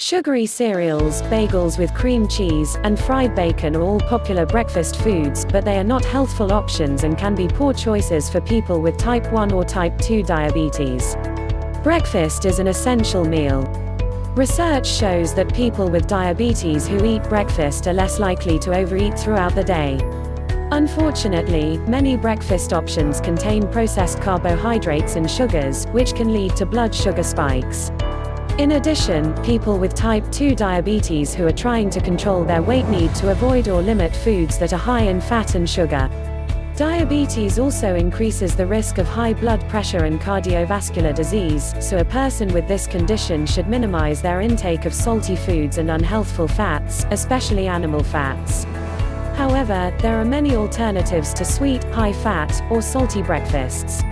Sugary cereals, bagels with cream cheese, and fried bacon are all popular breakfast foods, but they are not healthful options and can be poor choices for people with type 1 or type 2 diabetes. Breakfast is an essential meal. Research shows that people with diabetes who eat breakfast are less likely to overeat throughout the day. Unfortunately, many breakfast options contain processed carbohydrates and sugars, which can lead to blood sugar spikes. In addition, people with type 2 diabetes who are trying to control their weight need to avoid or limit foods that are high in fat and sugar. Diabetes also increases the risk of high blood pressure and cardiovascular disease, so a person with this condition should minimize their intake of salty foods and unhealthful fats, especially animal fats. However, there are many alternatives to sweet, high-fat, or salty breakfasts.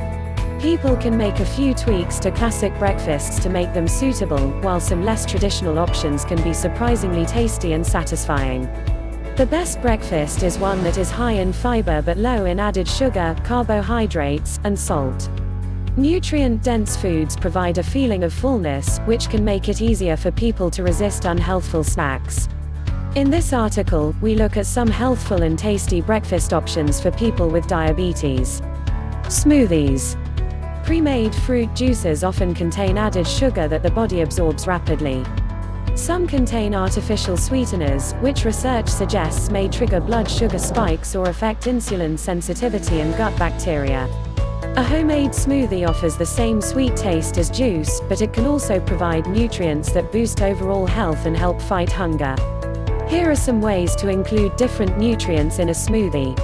People can make a few tweaks to classic breakfasts to make them suitable, while some less traditional options can be surprisingly tasty and satisfying. The best breakfast is one that is high in fiber but low in added sugar, carbohydrates, and salt. Nutrient-dense foods provide a feeling of fullness, which can make it easier for people to resist unhealthful snacks. In this article, we look at some healthful and tasty breakfast options for people with diabetes. Smoothies. Pre-made fruit juices often contain added sugar that the body absorbs rapidly. Some contain artificial sweeteners, which research suggests may trigger blood sugar spikes or affect insulin sensitivity and gut bacteria. A homemade smoothie offers the same sweet taste as juice, but it can also provide nutrients that boost overall health and help fight hunger. Here are some ways to include different nutrients in a smoothie.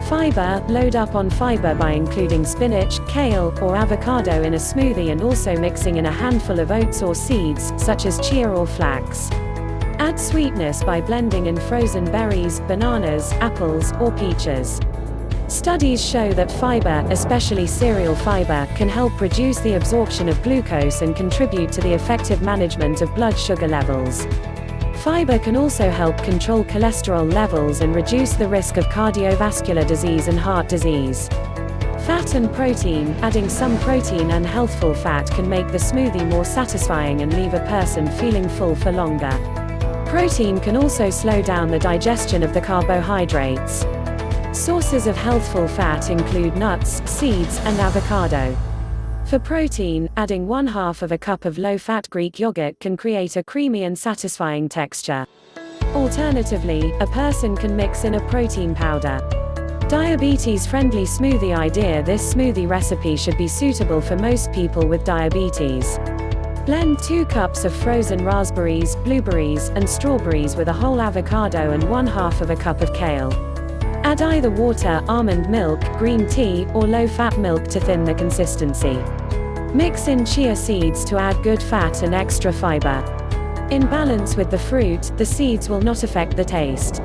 Fiber. Load up on fiber by including spinach, kale, or avocado in a smoothie and also mixing in a handful of oats or seeds, such as chia or flax. Add sweetness by blending in frozen berries, bananas, apples, or peaches. Studies show that fiber, especially cereal fiber, can help reduce the absorption of glucose and contribute to the effective management of blood sugar levels. Fiber can also help control cholesterol levels and reduce the risk of cardiovascular disease and heart disease. Fat and protein. Adding some protein and healthful fat can make the smoothie more satisfying and leave a person feeling full for longer. Protein can also slow down the digestion of the carbohydrates. Sources of healthful fat include nuts, seeds, and avocado. For protein, adding 1/2 cup of low-fat Greek yogurt can create a creamy and satisfying texture. Alternatively, a person can mix in a protein powder. Diabetes-friendly smoothie idea. This smoothie recipe should be suitable for most people with diabetes. Blend 2 cups of frozen raspberries, blueberries, and strawberries with a whole avocado and 1/2 cup of kale. Add either water, almond milk, green tea, or low-fat milk to thin the consistency. Mix in chia seeds to add good fat and extra fiber. In balance with the fruit, the seeds will not affect the taste.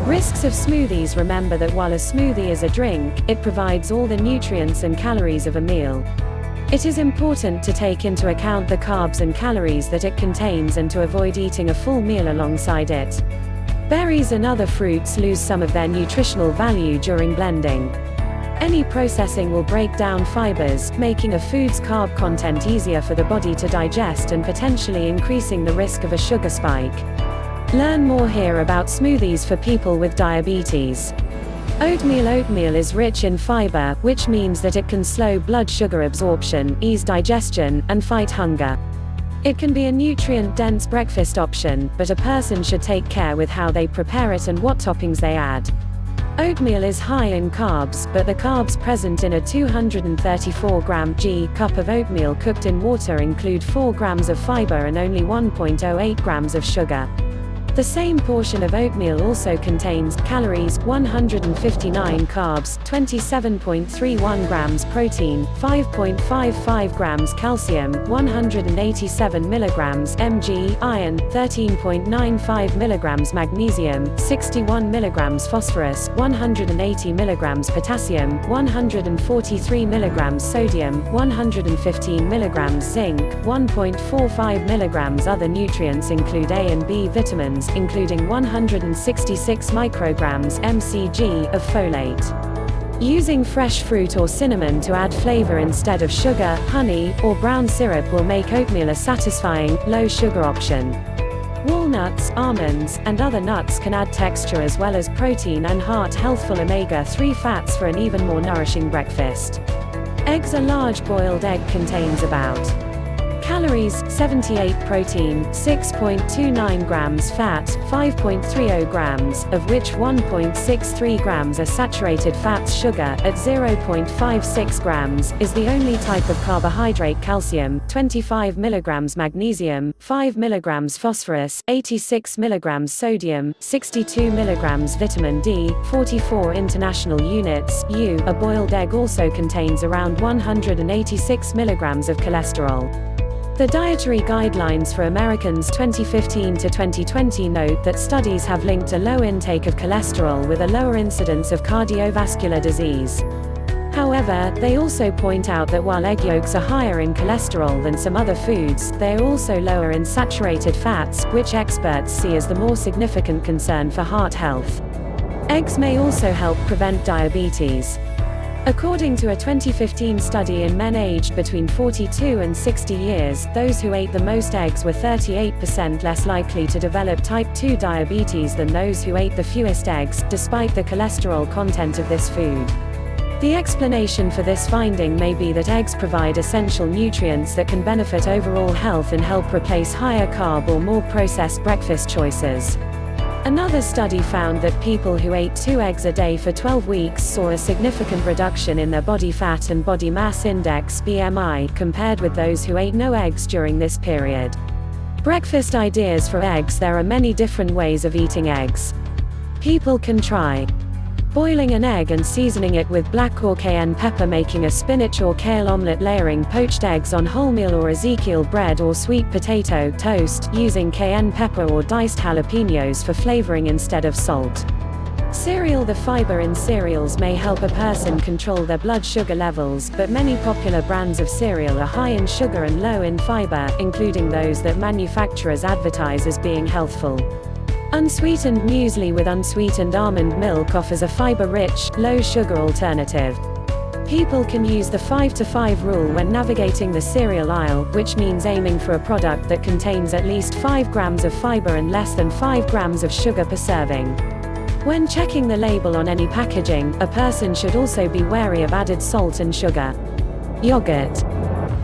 Risks of smoothies. Remember that while a smoothie is a drink, it provides all the nutrients and calories of a meal. It is important to take into account the carbs and calories that it contains and to avoid eating a full meal alongside it. Berries and other fruits lose some of their nutritional value during blending. Any processing will break down fibers, making a food's carb content easier for the body to digest and potentially increasing the risk of a sugar spike. Learn more here about smoothies for people with diabetes. Oatmeal. Oatmeal is rich in fiber, which means that it can slow blood sugar absorption, ease digestion, and fight hunger. It can be a nutrient-dense breakfast option, but a person should take care with how they prepare it and what toppings they add. Oatmeal is high in carbs, but the carbs present in a 234-gram cup of oatmeal cooked in water include 4 grams of fiber and only 1.08 grams of sugar. The same portion of oatmeal also contains calories, 159 carbs, 27.31 grams protein, 5.55 grams calcium, 187 milligrams mg iron, 13.95 milligrams magnesium, 61 milligrams phosphorus, 180 milligrams potassium, 143 milligrams sodium, 115 milligrams zinc, 1.45 milligrams. Other nutrients include A and B vitamins, including 166 micrograms mcg of folate. Using fresh fruit or cinnamon to add flavor instead of sugar, honey, or brown syrup will make oatmeal a satisfying, low-sugar option. Walnuts, almonds, and other nuts can add texture as well as protein and healthful omega-3 fats for an even more nourishing breakfast. Eggs. A large boiled egg contains about calories, 78 protein, 6.29 grams fat, 5.30 grams, of which 1.63 grams are saturated fats. Sugar, at 0.56 grams, is the only type of carbohydrate. Calcium, 25 mg magnesium, 5 mg phosphorus, 86 mg sodium, 62 mg vitamin D, 44 international units, U. A boiled egg also contains around 186 mg of cholesterol. The Dietary Guidelines for Americans 2015 to 2020 note that studies have linked a low intake of cholesterol with a lower incidence of cardiovascular disease. However, they also point out that while egg yolks are higher in cholesterol than some other foods, they are also lower in saturated fats, which experts see as the more significant concern for heart health. Eggs may also help prevent diabetes. According to a 2015 study in men aged between 42 and 60 years, those who ate the most eggs were 38% less likely to develop type 2 diabetes than those who ate the fewest eggs, despite the cholesterol content of this food. The explanation for this finding may be that eggs provide essential nutrients that can benefit overall health and help replace higher carb or more processed breakfast choices. Another study found that people who ate 2 eggs a day for 12 weeks saw a significant reduction in their body fat and body mass index (BMI) compared with those who ate no eggs during this period. Breakfast ideas for eggs. There are many different ways of eating eggs. People can try boiling an egg and seasoning it with black or cayenne pepper, making a spinach or kale omelette, layering poached eggs on wholemeal or Ezekiel bread or sweet potato toast, using cayenne pepper or diced jalapenos for flavoring instead of salt. Cereal. The fiber in cereals may help a person control their blood sugar levels, but many popular brands of cereal are high in sugar and low in fiber, including those that manufacturers advertise as being healthful. Unsweetened muesli with unsweetened almond milk offers a fiber-rich, low-sugar alternative. People can use the 5-to-5 rule when navigating the cereal aisle, which means aiming for a product that contains at least 5 grams of fiber and less than 5 grams of sugar per serving. When checking the label on any packaging, a person should also be wary of added salt and sugar. Yogurt.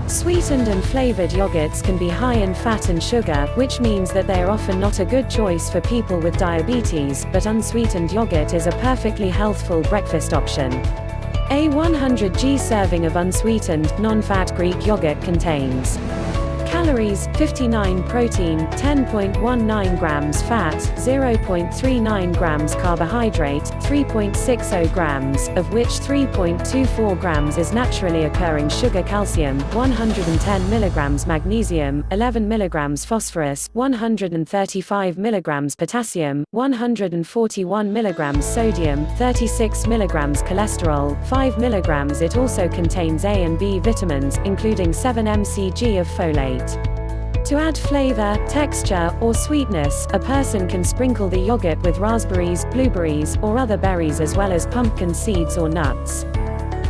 Sweetened and flavored yogurts can be high in fat and sugar, which means that they are often not a good choice for people with diabetes, but unsweetened yogurt is a perfectly healthful breakfast option. A 100g serving of unsweetened, non-fat Greek yogurt contains calories, 59 protein, 10.19 grams fat, 0.39 grams carbohydrate, 3.60 grams, of which 3.24 grams is naturally occurring sugar. Calcium, 110 mg magnesium, 11 mg phosphorus, 135 mg potassium, 141 mg sodium, 36 mg cholesterol, 5 mg. It also contains A and B vitamins, including 7 mcg of folate. To add flavor, texture, or sweetness, a person can sprinkle the yogurt with raspberries, blueberries, or other berries as well as pumpkin seeds or nuts.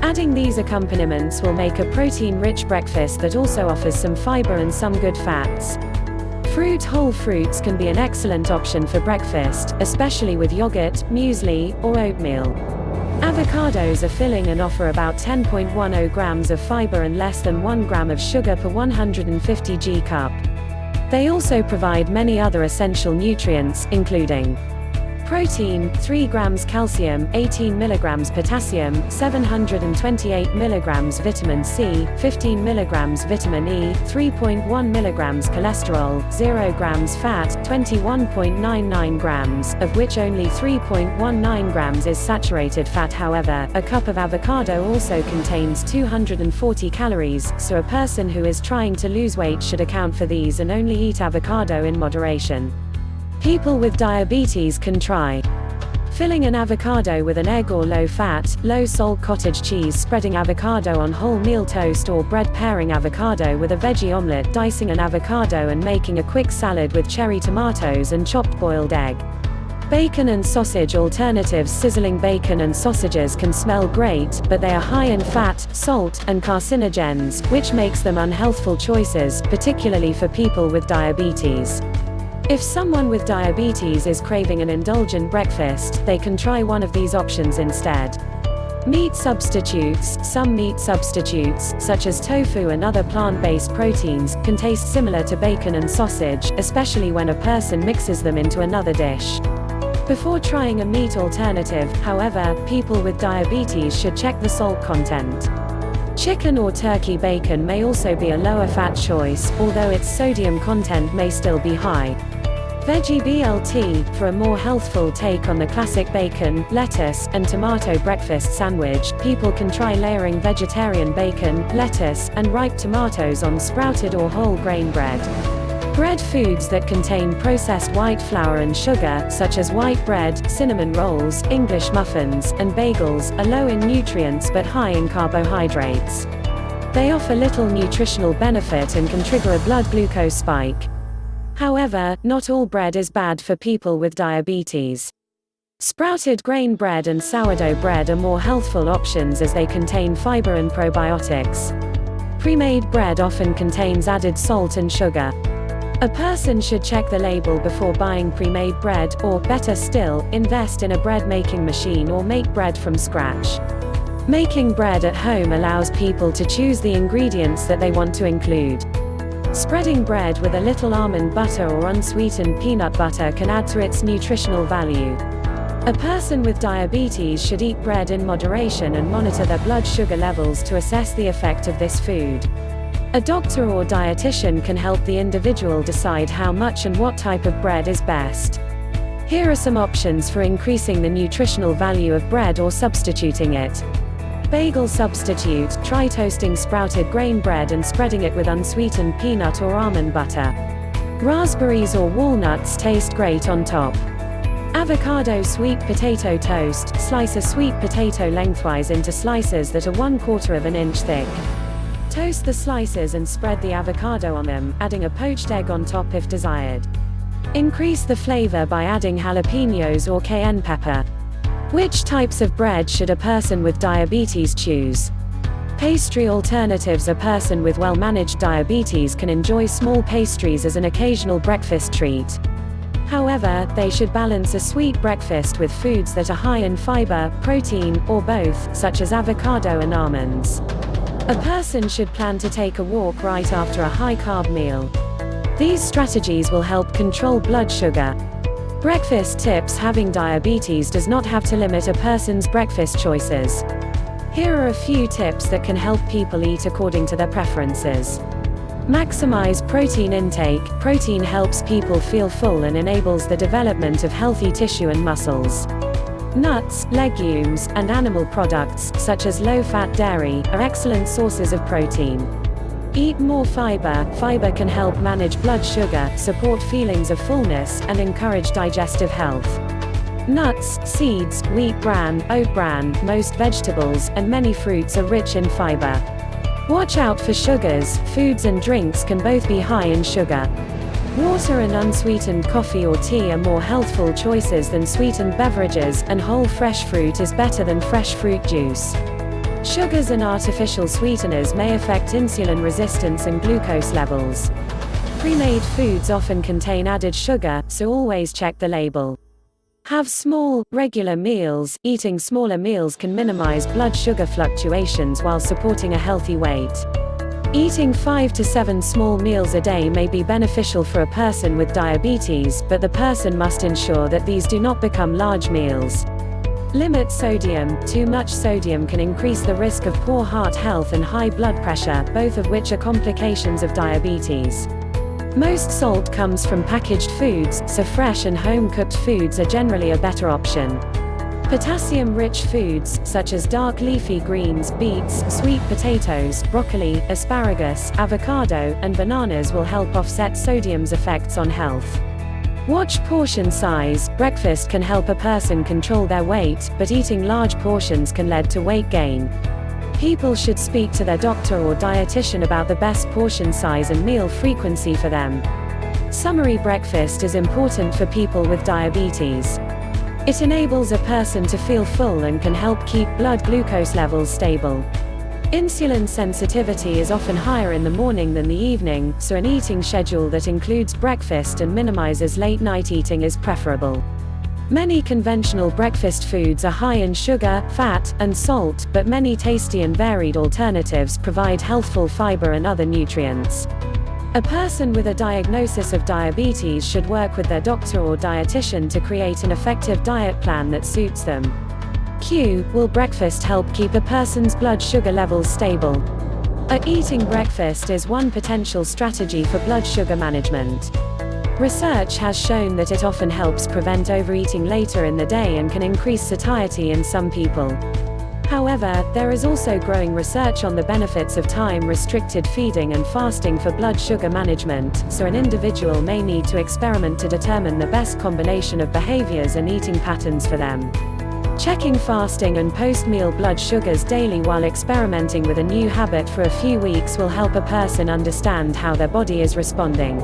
Adding these accompaniments will make a protein-rich breakfast that also offers some fiber and some good fats. Whole fruits can be an excellent option for breakfast, especially with yogurt, muesli, or oatmeal. Avocados are filling and offer about 10.10 grams of fiber and less than 1 gram of sugar per 150 g cup. They also provide many other essential nutrients, including protein, 3 grams calcium, 18 mg potassium, 728 mg vitamin C, 15 mg vitamin E, 3.1 mg cholesterol, 0 grams fat, 21.99 grams, of which only 3.19 grams is saturated fat. However, a cup of avocado also contains 240 calories, so a person who is trying to lose weight should account for these and only eat avocado in moderation. People with diabetes can try filling an avocado with an egg or low-fat, low-salt cottage cheese, spreading avocado on wholemeal toast or bread, pairing avocado with a veggie omelette, dicing an avocado and making a quick salad with cherry tomatoes and chopped boiled egg. Bacon and sausage alternatives. Sizzling bacon and sausages can smell great, but they are high in fat, salt, and carcinogens, which makes them unhealthful choices, particularly for people with diabetes. If someone with diabetes is craving an indulgent breakfast, they can try one of these options instead. Meat substitutes. Some meat substitutes, such as tofu and other plant-based proteins, can taste similar to bacon and sausage, especially when a person mixes them into another dish. Before trying a meat alternative, however, people with diabetes should check the salt content. Chicken or turkey bacon may also be a lower fat choice, although its sodium content may still be high. Veggie BLT, for a more healthful take on the classic bacon, lettuce, and tomato breakfast sandwich, people can try layering vegetarian bacon, lettuce, and ripe tomatoes on sprouted or whole grain bread. Bread foods that contain processed white flour and sugar, such as white bread, cinnamon rolls, English muffins, and bagels, are low in nutrients but high in carbohydrates. They offer little nutritional benefit and can trigger a blood glucose spike. However, not all bread is bad for people with diabetes. Sprouted grain bread and sourdough bread are more healthful options as they contain fiber and probiotics. Pre-made bread often contains added salt and sugar. A person should check the label before buying pre-made bread, or, better still, invest in a bread-making machine or make bread from scratch. Making bread at home allows people to choose the ingredients that they want to include. Spreading bread with a little almond butter or unsweetened peanut butter can add to its nutritional value. A person with diabetes should eat bread in moderation and monitor their blood sugar levels to assess the effect of this food. A doctor or dietitian can help the individual decide how much and what type of bread is best. Here are some options for increasing the nutritional value of bread or substituting it. Bagel substitute. Try toasting sprouted grain bread and spreading it with unsweetened peanut or almond butter. Raspberries or walnuts taste great on top. Avocado sweet potato toast. Slice a sweet potato lengthwise into slices that are 1/4 of an inch thick. Toast the slices and spread the avocado on them, adding a poached egg on top if desired. Increase the flavor by adding jalapenos or cayenne pepper. Which types of bread should a person with diabetes choose? Pastry alternatives. A person with well-managed diabetes can enjoy small pastries as an occasional breakfast treat. However, they should balance a sweet breakfast with foods that are high in fiber, protein, or both, such as avocado and almonds. A person should plan to take a walk right after a high-carb meal. These strategies will help control blood sugar. Breakfast tips. Having diabetes does not have to limit a person's breakfast choices. Here are a few tips that can help people eat according to their preferences. Maximize protein intake. Protein helps people feel full and enables the development of healthy tissue and muscles. Nuts, legumes, and animal products, such as low-fat dairy, are excellent sources of protein. Eat more fiber. Fiber can help manage blood sugar, support feelings of fullness, and encourage digestive health. Nuts, seeds, wheat bran, oat bran, most vegetables, and many fruits are rich in fiber. Watch out for sugars. Foods and drinks can both be high in sugar. Water and unsweetened coffee or tea are more healthful choices than sweetened beverages, and whole fresh fruit is better than fresh fruit juice. Sugars and artificial sweeteners may affect insulin resistance and glucose levels. Pre-made foods often contain added sugar, so always check the label. Have small, regular meals. Eating smaller meals can minimize blood sugar fluctuations while supporting a healthy weight. Eating 5 to 7 small meals a day may be beneficial for a person with diabetes, but the person must ensure that these do not become large meals. Limit sodium. Too much sodium can increase the risk of poor heart health and high blood pressure, both of which are complications of diabetes. Most salt comes from packaged foods, so fresh and home-cooked foods are generally a better option. Potassium-rich foods, such as dark leafy greens, beets, sweet potatoes, broccoli, asparagus, avocado, and bananas will help offset sodium's effects on health. Watch portion size. Breakfast can help a person control their weight, but eating large portions can lead to weight gain. People should speak to their doctor or dietitian about the best portion size and meal frequency for them. Summary. Breakfast is important for people with diabetes. It enables a person to feel full and can help keep blood glucose levels stable. Insulin sensitivity is often higher in the morning than the evening, so an eating schedule that includes breakfast and minimizes late-night eating is preferable. Many conventional breakfast foods are high in sugar, fat, and salt, but many tasty and varied alternatives provide healthful fiber and other nutrients. A person with a diagnosis of diabetes should work with their doctor or dietitian to create an effective diet plan that suits them. Q. Will breakfast help keep a person's blood sugar levels stable? Eating breakfast is one potential strategy for blood sugar management. Research has shown that it often helps prevent overeating later in the day and can increase satiety in some people. However, there is also growing research on the benefits of time-restricted feeding and fasting for blood sugar management, so an individual may need to experiment to determine the best combination of behaviors and eating patterns for them. Checking fasting and post-meal blood sugars daily while experimenting with a new habit for a few weeks will help a person understand how their body is responding.